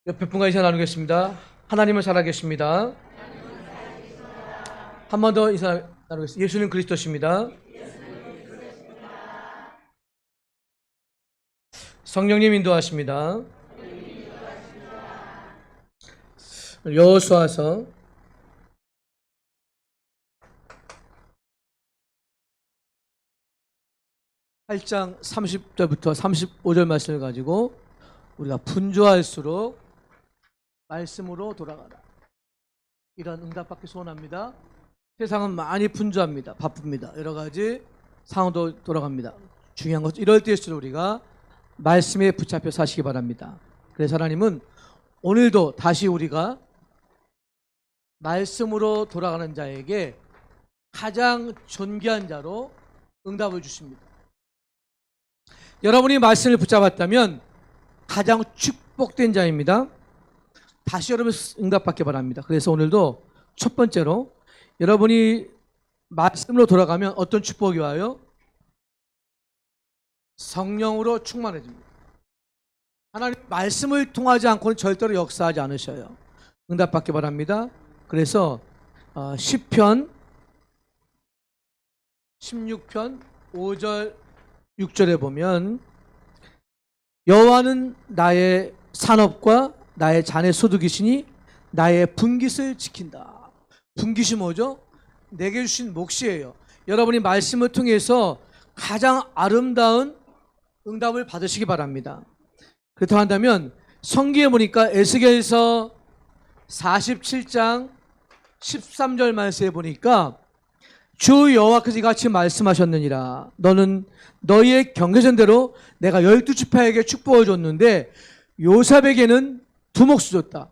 옆에 분과 인사 나누겠습니다. 하나님은 살아계십니다. 한 번 더 인사 나누겠습니다. 예수는 그리스도십니다. 성령님 인도하십니다. 여호수아서 8장 30절부터 35절 말씀을 가지고 우리가 분주할수록 말씀으로 돌아가라. 이런 응답받기 소원합니다. 세상은 많이 분주합니다. 바쁩니다. 여러 가지 상황도 돌아갑니다. 중요한 것은 이럴 때일수록 우리가 말씀에 붙잡혀 사시기 바랍니다. 그래서 하나님은 오늘도 다시 우리가 말씀으로 돌아가는 자에게 가장 존귀한 자로 응답을 주십니다. 여러분이 말씀을 붙잡았다면 가장 축복된 자입니다. 다시 여러분 응답받기 바랍니다. 그래서 오늘도 첫 번째로 여러분이 말씀으로 돌아가면 어떤 축복이 와요? 성령으로 충만해집니다. 하나님 말씀을 통하지 않고는 절대로 역사하지 않으셔요. 응답받기 바랍니다. 그래서 시편 16편 5절 6절에 보면 여호와는 나의 산업과 나의 잔의 소득이시니 나의 분깃을 지킨다. 분깃이 뭐죠? 내게 주신 몫이에요. 여러분이 말씀을 통해서 가장 아름다운 응답을 받으시기 바랍니다. 그렇다고 한다면 성경에 보니까 에스겔서 47장 13절 말씀에 보니까 주 여호와께서 이같이 말씀하셨느니라. 너는 너희의 경계선대로 내가 12지파에게 축복을 줬는데 요셉에게는 두 몫을 줬다.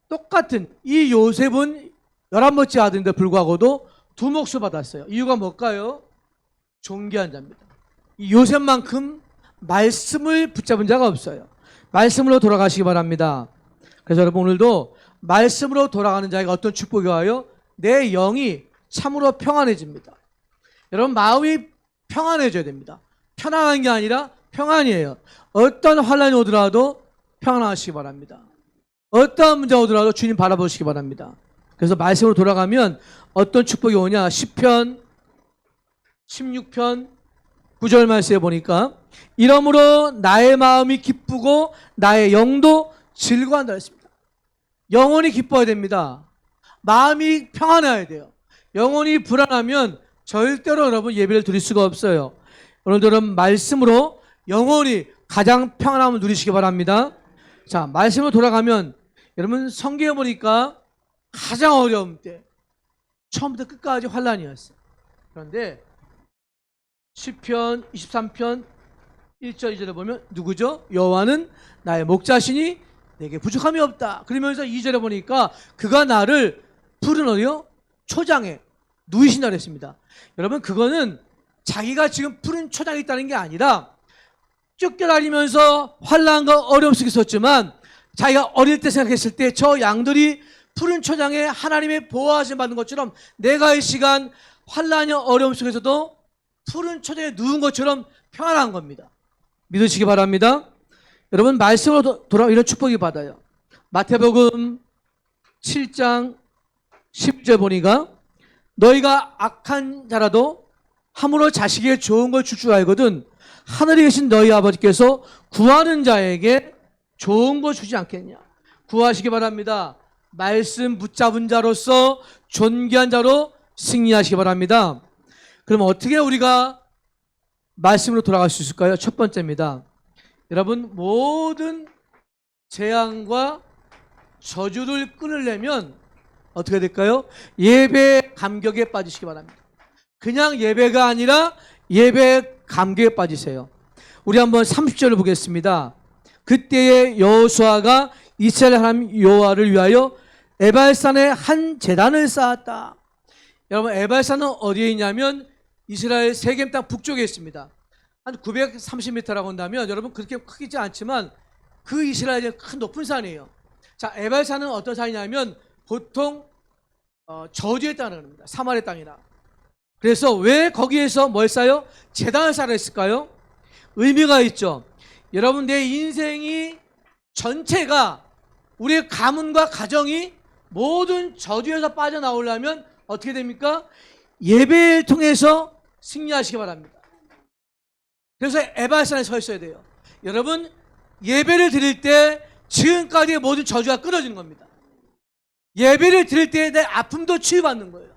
똑같은 이 요셉은 11번째 아들인데 불구하고도 두 몫을 받았어요. 이유가 뭘까요? 존귀한 자입니다. 이 요셉만큼 말씀을 붙잡은 자가 없어요. 말씀으로 돌아가시기 바랍니다. 그래서 여러분 오늘도 말씀으로 돌아가는 자에게 어떤 축복이 와요? 내 영이 참으로 평안해집니다. 여러분 마음이 평안해져야 됩니다. 편안한 게 아니라 평안이에요. 어떤 환란이 오더라도 평안하시기 바랍니다. 어떠한 문제가 오더라도 주님 바라보시기 바랍니다. 그래서 말씀으로 돌아가면 어떤 축복이 오냐? 시편 16편 9절 말씀에 보니까 이러므로 나의 마음이 기쁘고 나의 영도 즐거워한다 했습니다. 영혼이 기뻐야 됩니다. 마음이 평안해야 돼요. 영혼이 불안하면 절대로 여러분 예배를 드릴 수가 없어요. 오늘도 여러분 말씀으로 영혼이 가장 평안함을 누리시기 바랍니다. 자, 말씀으로 돌아가면 여러분 성경에 보니까 가장 어려움 때 처음부터 끝까지 환란이었어요. 그런데 시편 23편 1절 2절에 보면 누구죠? 여호와는 나의 목자시니 내게 부족함이 없다. 그러면서 2절에 보니까 그가 나를 푸른 어디요? 초장에 누이신다 그랬습니다. 여러분 그거는 자기가 지금 푸른 초장에 있다는 게 아니라 쫓겨다니면서 환난과 어려움 속에 있었지만 자기가 어릴 때 생각했을 때 저 양들이 푸른 초장에 하나님의 보호하심 받는 것처럼 내가 이 시간 환난과 어려움 속에서도 푸른 초장에 누운 것처럼 평안한 겁니다. 믿으시기 바랍니다. 여러분 말씀으로 돌아오면 이런 축복이 받아요. 마태복음 7장 10절 보니까 너희가 악한 자라도 함으로 자식에게 좋은 걸 줄 줄 알거든 하늘에 계신 너희 아버지께서 구하는 자에게 좋은 걸 주지 않겠냐. 구하시기 바랍니다. 말씀 붙잡은 자로서 존귀한 자로 승리하시기 바랍니다. 그럼 어떻게 우리가 말씀으로 돌아갈 수 있을까요? 첫 번째입니다. 여러분 모든 재앙과 저주를 끊으려면 어떻게 될까요? 예배 감격에 빠지시기 바랍니다. 그냥 예배가 아니라 예배 감격에 빠지세요. 우리 한번 30절을 보겠습니다. 그때의 여호수아가 이스라엘 하나님 여호와를 위하여 에발산에 한 제단을 쌓았다. 여러분 에발산은 어디에 있냐면 이스라엘 세겜 땅 북쪽에 있습니다. 한 930m라고 한다면 여러분 그렇게 크지 않지만 그 이스라엘의 큰 높은 산이에요. 자, 에발산은 어떤 산이냐면 보통 저주의 땅이라고 합니다. 사마리아 땅이나. 그래서 왜 거기에서 뭘 쌓아요? 제단을 쌓아 했을까요? 의미가 있죠. 여러분 내 인생이 전체가 우리의 가문과 가정이 모든 저주에서 빠져나오려면 어떻게 됩니까? 예배를 통해서 승리하시기 바랍니다. 그래서 에바산에 서 있어야 돼요. 여러분, 예배를 드릴 때 지금까지의 모든 저주가 끊어지는 겁니다. 예배를 드릴 때 내 아픔도 치유받는 거예요.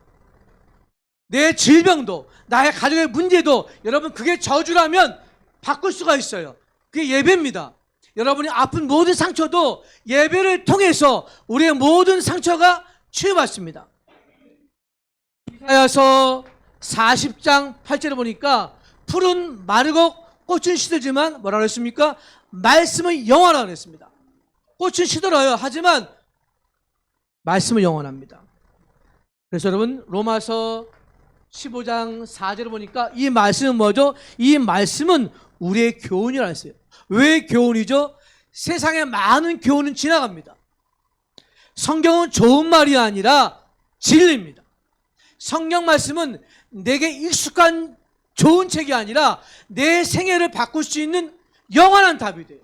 내 질병도, 나의 가족의 문제도, 여러분, 그게 저주라면 바꿀 수가 있어요. 그게 예배입니다. 여러분이 아픈 모든 상처도 예배를 통해서 우리의 모든 상처가 치유받습니다. 이사야서 40장 8절에 보니까 풀은 마르고 꽃은 시들지만 뭐라고 했습니까? 말씀은 영원하다고 했습니다. 꽃은 시들어요. 하지만 말씀은 영원합니다. 그래서 여러분, 로마서 15장 4절을 보니까 이 말씀은 뭐죠? 이 말씀은 우리의 교훈이라 했어요. 왜 교훈이죠? 세상에 많은 교훈은 지나갑니다. 성경은 좋은 말이 아니라 진리입니다. 성경 말씀은 내게 익숙한 좋은 책이 아니라 내 생애를 바꿀 수 있는 영원한 답이 돼요.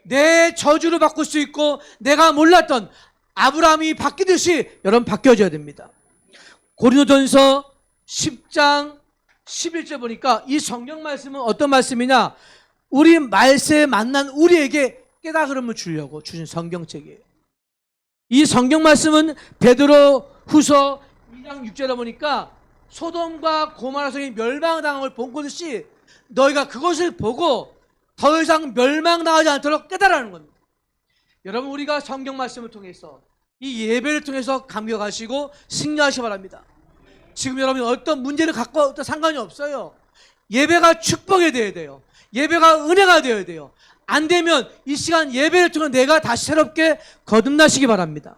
내 저주를 바꿀 수 있고 내가 몰랐던 아브라함이 바뀌듯이 여러분 바뀌어져야 됩니다. 고린도전서 10장 11절 보니까 이 성경 말씀은 어떤 말씀이냐? 우리 말세에 만난 우리에게 깨달음을 주려고 주신 성경책이에요. 이 성경 말씀은 베드로 후서 2장 6절에 보니까 소돔과 고모라 성이 멸망당함을 본 것이 너희가 그것을 보고 더 이상 멸망당하지 않도록 깨달으라는 겁니다. 여러분, 우리가 성경 말씀을 통해서 이 예배를 통해서 감격하시고 승리하시기 바랍니다. 지금 여러분이 어떤 문제를 갖고 어떤 상관이 없어요. 예배가 축복이 되어야 돼요. 예배가 은혜가 되어야 돼요. 안 되면 이 시간 예배를 통해 내가 다시 새롭게 거듭나시기 바랍니다.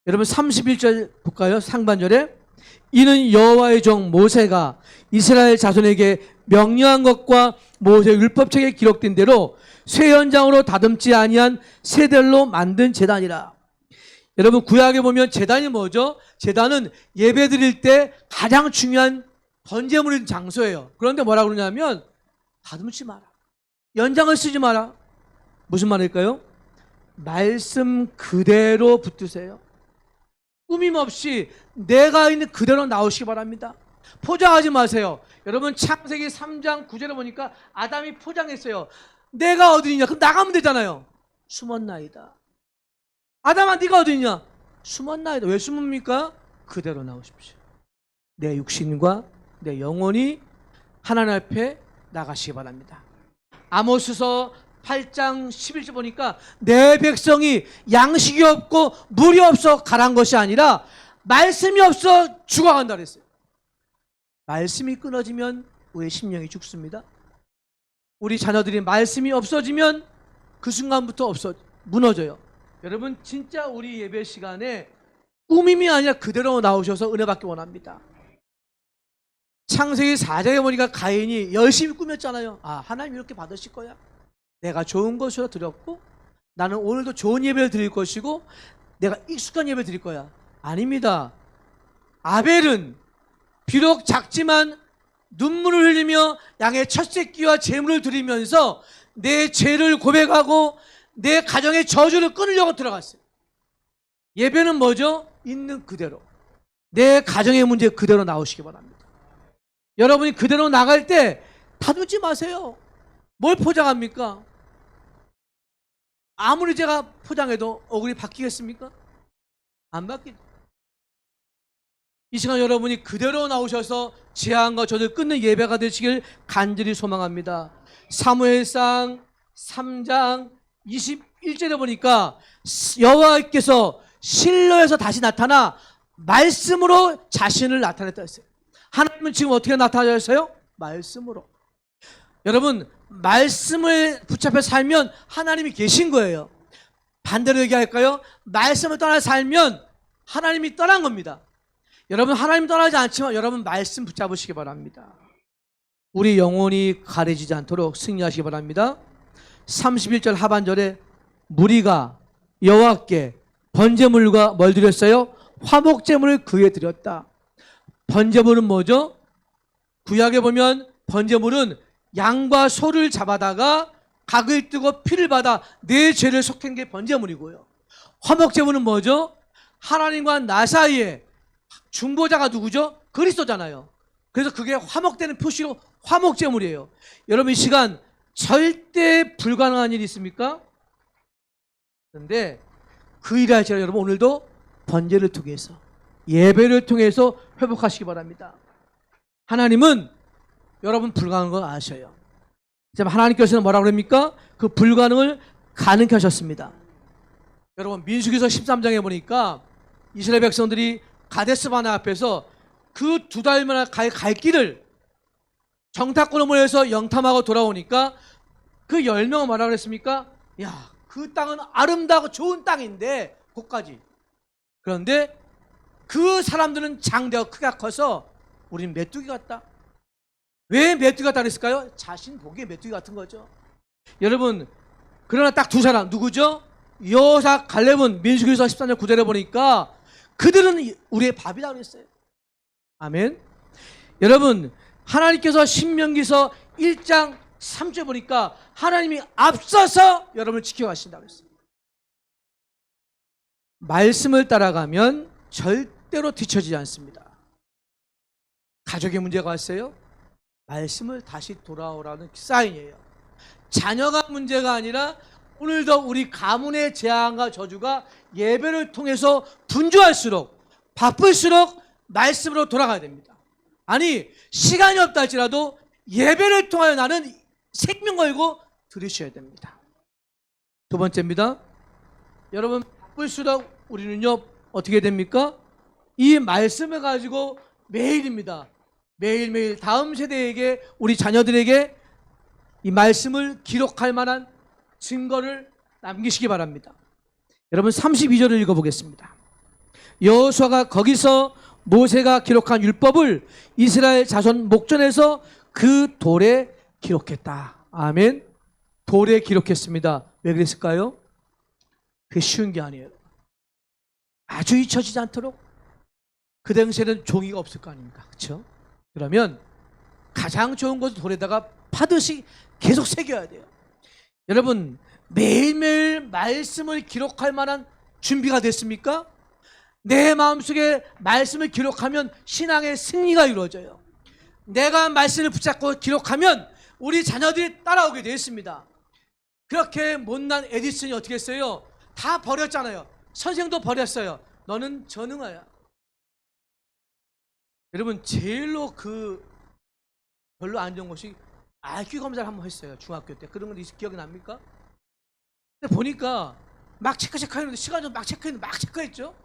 여러분 31절 볼까요? 상반절에 이는 여호와의 종 모세가 이스라엘 자손에게 명령한 것과 모세 율법책에 기록된 대로 쇠 연장으로 다듬지 아니한 세들로 만든 제단이라. 여러분, 구약에 보면 제단이 뭐죠? 제단은 예배 드릴 때 가장 중요한 번제물인 장소예요. 그런데 뭐라고 그러냐면 다듬지 마라, 연장을 쓰지 마라. 무슨 말일까요? 말씀 그대로 붙드세요. 꾸밈 없이 내가 있는 그대로 나오시기 바랍니다. 포장하지 마세요. 여러분, 창세기 3장 9절에 보니까 아담이 포장했어요. 내가 어디냐? 그럼 나가면 되잖아요. 숨었나이다. 아담아, 네가 어디냐? 숨었나이다. 왜 숨습니까? 그대로 나오십시오. 내 육신과 내 영혼이 하나님 앞에 나가시기 바랍니다. 아모스서 8장 11절 보니까 내 백성이 양식이 없고 물이 없어 가란 것이 아니라 말씀이 없어 죽어간다 그랬어요. 말씀이 끊어지면 우리의 심령이 죽습니다. 우리 자녀들이 말씀이 없어지면 그 순간부터 무너져요. 여러분, 진짜 우리 예배 시간에 꾸밈이 아니라 그대로 나오셔서 은혜 받기 원합니다. 창세기 4장에 보니까 가인이 열심히 꾸몄잖아요. 아, 하나님 이렇게 받으실 거야. 내가 좋은 것으로 드렸고 나는 오늘도 좋은 예배를 드릴 것이고 내가 익숙한 예배를 드릴 거야. 아닙니다. 아벨은 비록 작지만 눈물을 흘리며 양의 첫 새끼와 제물을 드리면서 내 죄를 고백하고 내 가정의 저주를 끊으려고 들어갔어요. 예배는 뭐죠? 있는 그대로 내 가정의 문제 그대로 나오시기 바랍니다. 여러분이 그대로 나갈 때 다투지 마세요. 뭘 포장합니까? 아무리 제가 포장해도 얼굴이 바뀌겠습니까? 안 바뀌죠. 이 시간 여러분이 그대로 나오셔서 재앙과 저주를 끊는 예배가 되시길 간절히 소망합니다. 사무엘상 3장 21절에 보니까 여호와께서 실로에서 다시 나타나 말씀으로 자신을 나타냈다 했어요. 하나님은 지금 어떻게 나타나셨어요? 말씀으로. 여러분, 말씀을 붙잡혀 살면 하나님이 계신 거예요. 반대로 얘기할까요? 말씀을 떠나 살면 하나님이 떠난 겁니다. 여러분, 하나님 떠나지 않지만 여러분 말씀 붙잡으시기 바랍니다. 우리 영혼이 가려지지 않도록 승리하시기 바랍니다. 31절 하반절에 무리가 여호와께 번제물과 뭘 드렸어요? 화목제물을 그에 드렸다. 번제물은 뭐죠? 구약에 보면 번제물은 양과 소를 잡아다가 각을 뜨고 피를 받아 내 죄를 속한 게 번제물이고요. 화목제물은 뭐죠? 하나님과 나 사이에 중보자가 누구죠? 그리스도잖아요. 그래서 그게 화목되는 표시로 화목제물이에요. 여러분 이 시간 절대 불가능한 일이 있습니까? 그런데 그 일을 할지라 여러분 오늘도 번제를 통해서 예배를 통해서 회복하시기 바랍니다. 하나님은 여러분 불가능한 거 아셔요. 하나님께서는 뭐라고 그럽니까? 그 불가능을 가능케 하셨습니다. 여러분 민수기서 13장에 보니까 이스라엘 백성들이 가데스 바네 앞에서 그 2달만 갈 길을 정탐꾼을 보내서 영탐하고 돌아오니까 그 10명은 뭐라고 그랬습니까? 야, 그 땅은 아름다고 좋은 땅인데 거기까지. 그런데 그 사람들은 장대가 크게 커서 우린 메뚜기 같다. 왜 메뚜기 같다 그랬을까요? 자신 보기에 메뚜기 같은 거죠. 여러분 그러나 딱 2사람 누구죠? 여호사 갈렙은 민수기서 13장 9절에 보니까 그들은 우리의 밥이다 그랬어요. 아멘. 여러분 하나님께서 신명기서 1장 3절에 보니까 하나님이 앞서서 여러분을 지켜가신다고 그랬어요. 말씀을 따라가면 절대로 뒤처지지 않습니다. 가족의 문제가 왔어요? 말씀을 다시 돌아오라는 사인이에요. 자녀가 문제가 아니라 오늘도 우리 가문의 재앙과 저주가 예배를 통해서 분주할수록 바쁠수록 말씀으로 돌아가야 됩니다. 아니 시간이 없다 할지라도 예배를 통하여 나는 생명 걸고 들으셔야 됩니다. 2번째입니다. 여러분 바쁠수록 우리는요 어떻게 됩니까? 이 말씀을 가지고 매일입니다. 매일매일 다음 세대에게 우리 자녀들에게 이 말씀을 기록할 만한 증거를 남기시기 바랍니다. 여러분 32절을 읽어보겠습니다. 여호수아가 거기서 모세가 기록한 율법을 이스라엘 자손 목전에서 그 돌에 기록했다. 아멘. 돌에 기록했습니다. 왜 그랬을까요? 그게 쉬운 게 아니에요. 아주 잊혀지지 않도록 그 당시에는 종이가 없을 거 아닙니까? 그렇죠? 그러면 가장 좋은 것을 돌에다가 파듯이 계속 새겨야 돼요. 여러분 매일매일 말씀을 기록할 만한 준비가 됐습니까? 내 마음속에 말씀을 기록하면 신앙의 승리가 이루어져요. 내가 말씀을 붙잡고 기록하면 우리 자녀들이 따라오게 되어 있습니다. 그렇게 못난 에디슨이 어떻게 했어요? 다 버렸잖아요. 선생도 버렸어요. 너는 전능하야. 여러분 제일로 별로 안 좋은 것이 IQ 검사를 한번 했어요. 중학교 때. 그런 건 기억이 납니까? 근데 보니까 막 체크했는데 시간 좀 막 체크했는데 막 체크했죠.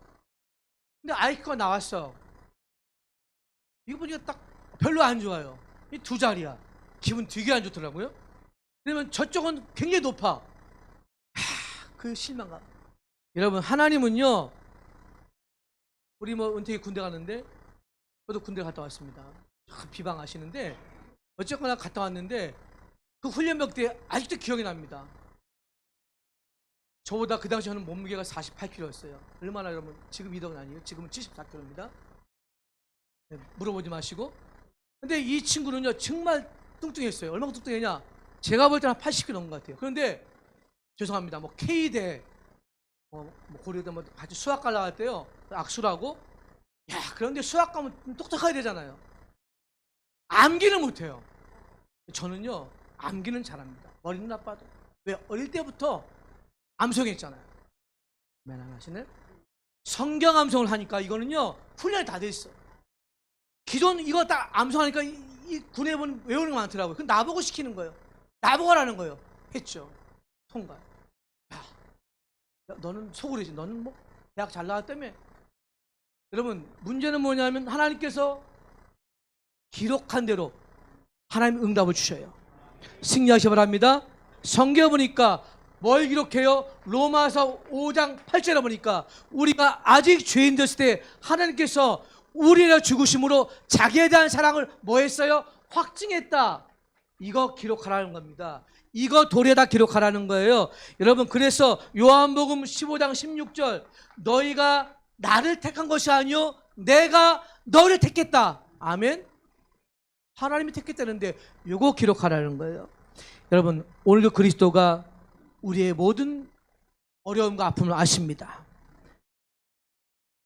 근데 IQ가 나왔어. 이거 보니까 딱 별로 안 좋아요. 이 2자리야. 기분 되게 안 좋더라고요. 그러면 저쪽은 굉장히 높아. 그 실망감. 여러분 하나님은요 우리 은퇴기 군대 가는데 저도 군대 갔다 왔습니다. 비방하시는데 어쨌거나 갔다 왔는데 그 훈련병 때 아직도 기억이 납니다. 저보다 그 당시 저는 몸무게가 48kg였어요. 얼마나 여러분 지금 이동은 아니에요. 지금은 74kg입니다. 네, 물어보지 마시고. 근데 이 친구는요 정말 뚱뚱했어요. 얼마나 뚱뚱했냐? 제가 볼 때는 한 80kg 넘은 것 같아요. 그런데 죄송합니다. K대 고려대 같이 수학 가려고 할 때요 악수라고. 야 그런데 수학 가면 똑똑해야 되잖아요. 암기는 못해요. 저는요 암기는 잘합니다. 머리는 나빠도. 왜? 어릴 때부터 암송했잖아요. 매난하시네. 성경 암송을 하니까 이거는요 훈련이 다 돼 있어. 기존 이거 딱 암송하니까 이 군의원 외우는 거 많더라고요. 그 나보고 시키는 거예요. 나보고 하라는 거예요. 했죠. 통과. 야, 너는 속으로지. 너는 뭐 대학 잘 나왔다며. 여러분 문제는 뭐냐면 하나님께서 기록한 대로 하나님 응답을 주셔요. 승리하시기 바랍니다. 성경 보니까 뭘 기록해요? 로마서 5장 8절에 보니까 우리가 아직 죄인 됐을 때 하나님께서 우리를 죽으심으로 자기에 대한 사랑을 뭐 했어요? 확증했다. 이거 기록하라는 겁니다. 이거 돌에다 기록하라는 거예요. 여러분 그래서 요한복음 15장 16절 너희가 나를 택한 것이 아니요 내가 너를 택했다. 아멘. 하나님이 택했다는데 이거 기록하라는 거예요. 여러분, 오늘도 그리스도가 우리의 모든 어려움과 아픔을 아십니다.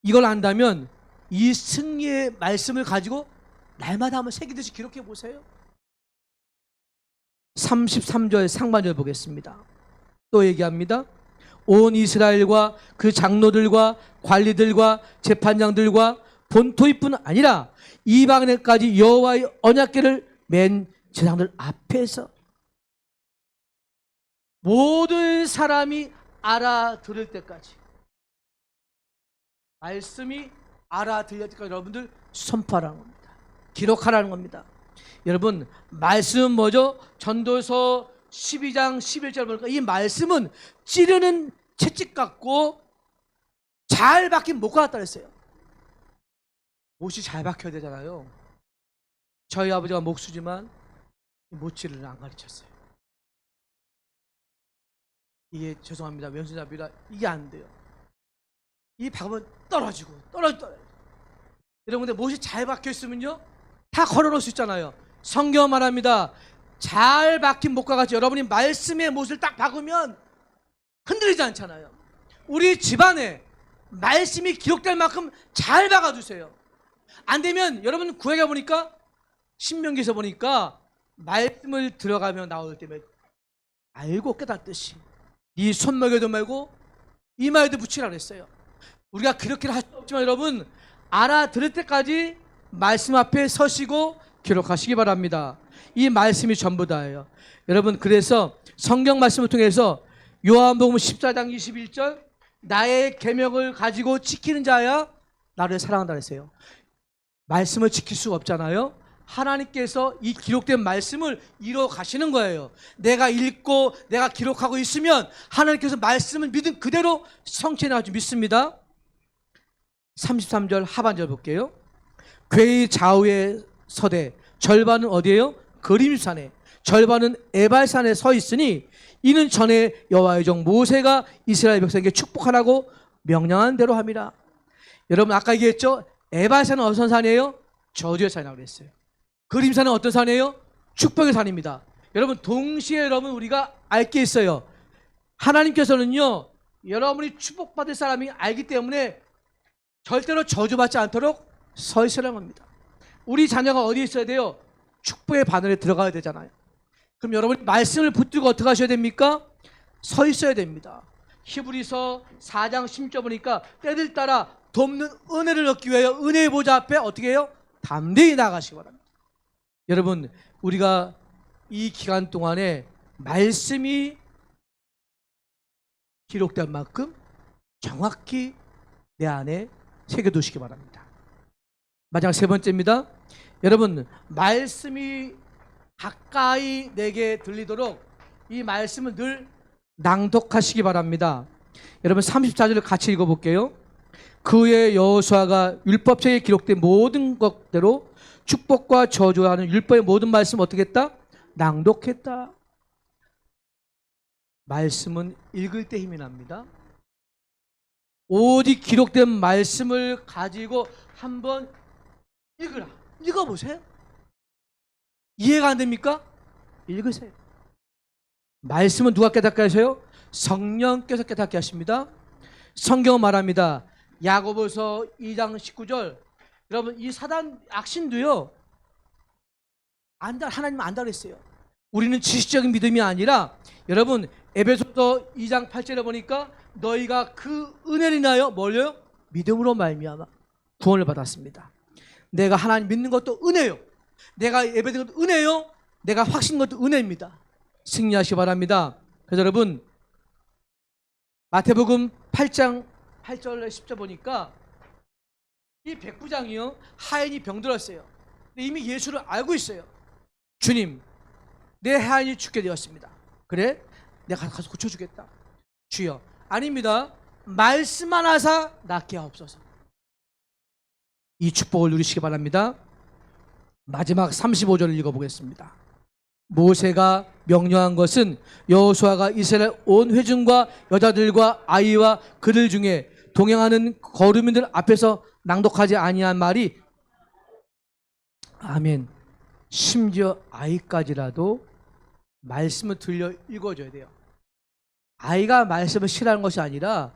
이걸 안다면 이 승리의 말씀을 가지고 날마다 한번 새기듯이 기록해 보세요. 33절 상반절 보겠습니다. 또 얘기합니다. 온 이스라엘과 그 장로들과 관리들과 재판장들과 본토뿐 아니라 이방인까지 여호와의 언약궤를 맨 제사장들 앞에서 모든 사람이 알아들을 때까지, 말씀이 알아들릴 때까지 여러분들 선포하라는 겁니다. 기록하라는 겁니다. 여러분, 말씀은 뭐죠? 전도서 12장 11절 보니까 이 말씀은 찌르는 채찍 같고 잘 박힌 못 같다 그랬어요. 못이 잘 박혀야 되잖아요. 저희 아버지가 목수지만 못질을 안 가르쳤어요. 이게 죄송합니다. 왼손잡이라 이게 안 돼요. 이 박으면 떨어지고. 여러분들 못이 잘 박혀 있으면요 다 걸어놓을 수 있잖아요. 성경 말합니다. 잘 박힌 못과 같이 여러분이 말씀의 못을 딱 박으면 흔들리지 않잖아요. 우리 집안에 말씀이 기록될 만큼 잘 박아주세요. 안 되면 여러분 구약에 보니까, 신명기에서 보니까 말씀을 들어가며 나올 때면 알고 깨닫듯이 네 손목에도 말고 이마에도 붙이라 그랬어요. 우리가 그렇게 할 수 없지만 여러분, 알아들을 때까지 말씀 앞에 서시고 기록하시기 바랍니다. 이 말씀이 전부 다예요. 여러분, 그래서 성경 말씀을 통해서 요한복음 14장 21절 나의 계명을 가지고 지키는 자야 나를 사랑한다 그랬어요. 말씀을 지킬 수가 없잖아요. 하나님께서 이 기록된 말씀을 이루어 가시는 거예요. 내가 읽고 내가 기록하고 있으면 하나님께서 말씀을 믿은 그대로 성취해 나갈 줄 믿습니다. 33절 하반절 볼게요. 궤의 좌우에 서되 절반은 어디에요? 그림산에, 절반은 에발산에 서 있으니 이는 전에 여호와의 종 모세가 이스라엘 백성에게 축복하라고 명령한 대로 함이라. 여러분, 아까 얘기했죠? 에발산은 어떤 산이에요? 저주의 산이라고 그랬어요. 그림산은 어떤 산이에요? 축복의 산입니다. 여러분, 동시에 여러분 우리가 알 게 있어요. 하나님께서는요 여러분이 축복받을 사람이 알기 때문에 절대로 저주받지 않도록 서 있으라는 겁니다. 우리 자녀가 어디에 있어야 돼요? 축복의 바늘에 들어가야 되잖아요. 그럼 여러분이 말씀을 붙들고 어떻게 하셔야 됩니까? 서 있어야 됩니다. 히브리서 4장 10절 보니까 때들 따라 돕는 은혜를 얻기 위하여 은혜의 보좌 앞에 어떻게 해요? 담대히 나가시기 바랍니다. 여러분, 우리가 이 기간 동안에 말씀이 기록된 만큼 정확히 내 안에 새겨두시기 바랍니다. 마지막 세 번째입니다. 여러분, 말씀이 가까이 내게 들리도록 이 말씀을 늘 낭독하시기 바랍니다. 여러분, 34절을 같이 읽어볼게요. 그의 여호수아가 율법책에 기록된 모든 것대로 축복과 저주하는 율법의 모든 말씀 어떻게 했다? 낭독했다. 말씀은 읽을 때 힘이 납니다. 오직 기록된 말씀을 가지고 한번 읽으라. 읽어보세요. 이해가 안 됩니까? 읽으세요. 말씀은 누가 깨닫게 하세요? 성령께서 깨닫게 하십니다. 성경은 말합니다. 야고보서 2장 19절. 여러분, 이 사단 악신도요 하나님 안다 그랬어요. 우리는 지식적인 믿음이 아니라, 여러분 에베소서 2장 8절에 보니까 너희가 그 은혜를 인하여 뭘요? 믿음으로 말미암아 구원을 받았습니다. 내가 하나님 믿는 것도 은혜요, 내가 예배드리는 것도 은혜요, 내가 확신한 것도 은혜입니다. 승리하시기 바랍니다. 그래서 여러분, 마태복음 8장 8절 10절 보니까 이 백부장이요 하인이 병들었어요. 근데 이미 예수를 알고 있어요. 주님, 내 하인이 죽게 되었습니다. 그래? 내가 가서 고쳐주겠다. 주여, 아닙니다. 말씀만 하사 낫게 하옵소서. 이 축복을 누리시기 바랍니다. 마지막 35절을 읽어보겠습니다. 모세가 명령한 것은 여호수아가 이스라엘 온 회중과 여자들과 아이와 그들 중에 동행하는 거류민들 앞에서 낭독하지 아니한 말이, 아멘, 심지어 아이까지라도 말씀을 들려 읽어줘야 돼요. 아이가 말씀을 싫어하는 것이 아니라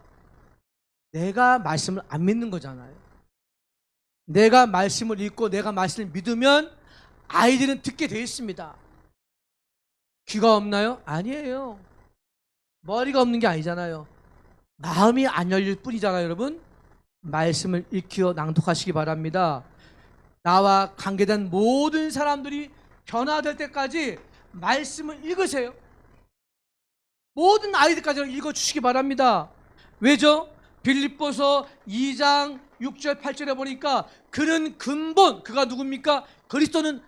내가 말씀을 안 믿는 거잖아요. 내가 말씀을 읽고 내가 말씀을 믿으면 아이들은 듣게 돼 있습니다. 귀가 없나요? 아니에요. 머리가 없는 게 아니잖아요. 마음이 안 열릴 뿐이잖아요. 여러분, 말씀을 읽히어 낭독하시기 바랍니다. 나와 관계된 모든 사람들이 변화될 때까지 말씀을 읽으세요. 모든 아이들까지 읽어주시기 바랍니다. 왜죠? 빌립보서 2장 6절 8절에 보니까 그는 근본, 그가 누굽니까? 그리스도는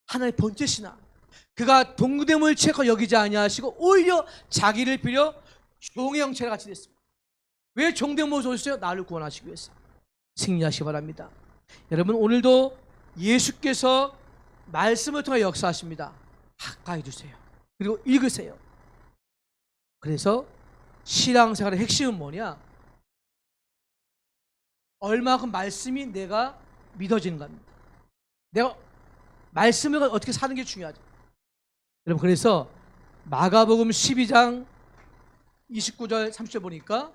하나의 본체시나 그가 동등됨을 채고 여기지 아니하시고 오히려 자기를 비려 종의 형체를 같이 됐습니다. 왜 종된 모습을 오셨어요? 나를 구원하시기 위해서. 승리하시기 바랍니다. 여러분, 오늘도 예수께서 말씀을 통해 역사하십니다. 가까이 두세요. 그리고 읽으세요. 그래서 신앙생활의 핵심은 뭐냐? 얼마큼 말씀이 내가 믿어지는 겁니다. 내가 말씀을 어떻게 사는 게 중요하죠. 여러분, 그래서 마가복음 12장 29절 30절 보니까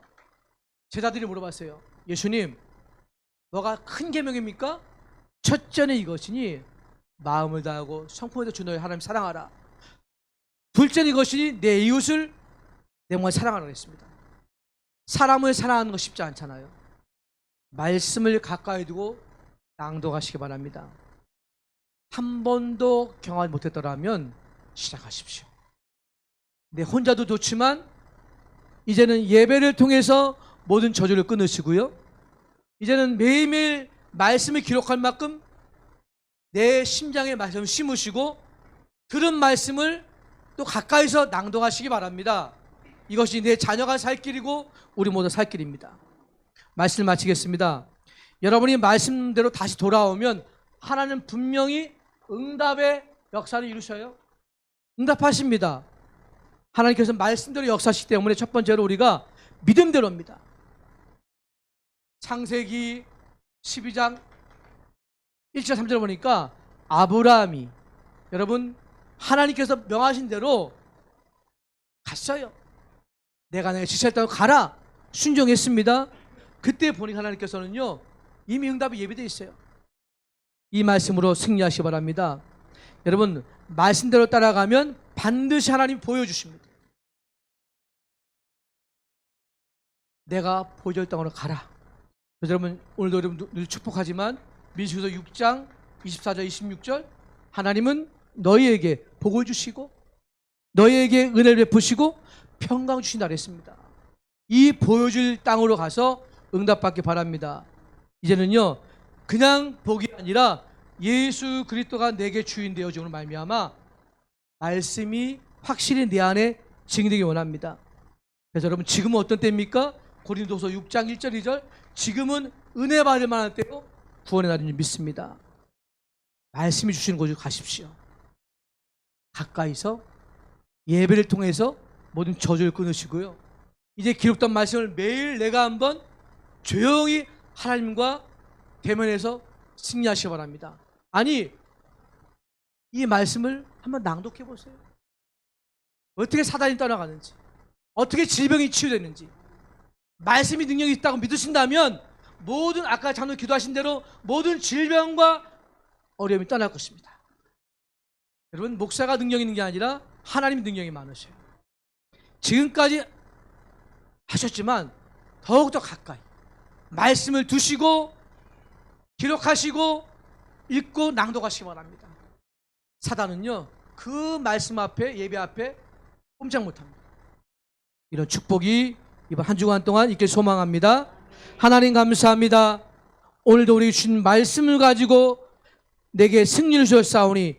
제자들이 물어봤어요. 예수님, 뭐가 큰 계명입니까? 첫째는 이것이니 마음을 다하고 성품을 다해 주 너의 하나님 사랑하라. 둘째는 이것이니 내 이웃을 내 몸을 사랑하라 했습니다. 사람을 사랑하는 거 쉽지 않잖아요. 말씀을 가까이 두고 낭독하시기 바랍니다. 한 번도 경험하지 못했더라면 시작하십시오. 네, 혼자도 좋지만 이제는 예배를 통해서 모든 저주를 끊으시고요. 이제는 매일매일 말씀을 기록할 만큼 내 심장에 말씀을 심으시고 들은 말씀을 또 가까이서 낭독하시기 바랍니다. 이것이 내 자녀가 살 길이고 우리 모두 살 길입니다. 말씀을 마치겠습니다. 여러분이 말씀대로 다시 돌아오면 하나님은 분명히 응답의 역사를 이루셔요. 응답하십니다. 하나님께서 말씀대로 역사하시기 때문에 첫 번째로 우리가 믿음대로입니다. 창세기 12장 1절 3절 보니까 아브라함이 여러분 하나님께서 명하신 대로 갔어요. 내가 내가 지시했다고 가라. 순종했습니다. 그때 보니 하나님께서는요 이미 응답이 예비되어 있어요. 이 말씀으로 승리하시기 바랍니다. 여러분 말씀대로 따라가면 반드시 하나님 보여주십니다. 내가 보여줄 땅으로 가라. 그래서 여러분 오늘도 여러분 늘 축복하지만 민수기서 6장 24절 26절 하나님은 너희에게 복을 주시고 너희에게 은혜를 베푸시고 평강 주신다 그랬습니다. 이 보여줄 땅으로 가서 응답받기 바랍니다. 이제는요 그냥 복이 아니라 예수 그리스도가 내게 주인 되어줌으로 말미암아 말씀이 확실히 내 안에 증인되기 원합니다. 그래서 여러분 지금은 어떤 때입니까? 고린도서 6장 1절 2절 지금은 은혜 받을 만한 때로 구원의 날인 줄 믿습니다. 말씀이 주시는 곳으로 가십시오. 가까이서 예배를 통해서 모든 저주를 끊으시고요. 이제 기록된 말씀을 매일 내가 한번 조용히 하나님과 대면해서 승리하시기 바랍니다. 아니 이 말씀을 한번 낭독해 보세요. 어떻게 사단이 떠나가는지 어떻게 질병이 치유되는지 말씀이 능력이 있다고 믿으신다면 모든 아까 장로 기도하신 대로 모든 질병과 어려움이 떠날 것입니다. 여러분 목사가 능력 있는 게 아니라 하나님 능력이 많으셔요. 지금까지 하셨지만 더욱더 가까이 말씀을 두시고 기록하시고 읽고 낭독하시기 바랍니다. 사단은요 그 말씀 앞에 예배 앞에 꼼짝 못합니다. 이런 축복이 이번 한 주간 동안 있길 소망합니다. 하나님 감사합니다. 오늘도 우리 주신 말씀을 가지고 내게 승리를 주셨사오니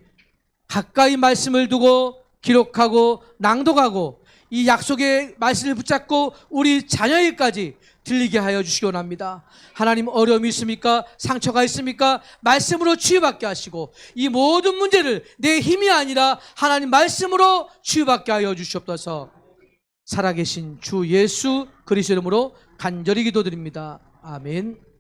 가까이 말씀을 두고 기록하고 낭독하고 이 약속의 말씀을 붙잡고 우리 자녀에게까지 들리게 하여 주시기 원합니다. 하나님 어려움이 있습니까? 상처가 있습니까? 말씀으로 치유받게 하시고 이 모든 문제를 내 힘이 아니라 하나님 말씀으로 치유받게 하여 주시옵소서. 살아계신 주 예수 그리스도 이름으로 간절히 기도드립니다. 아멘.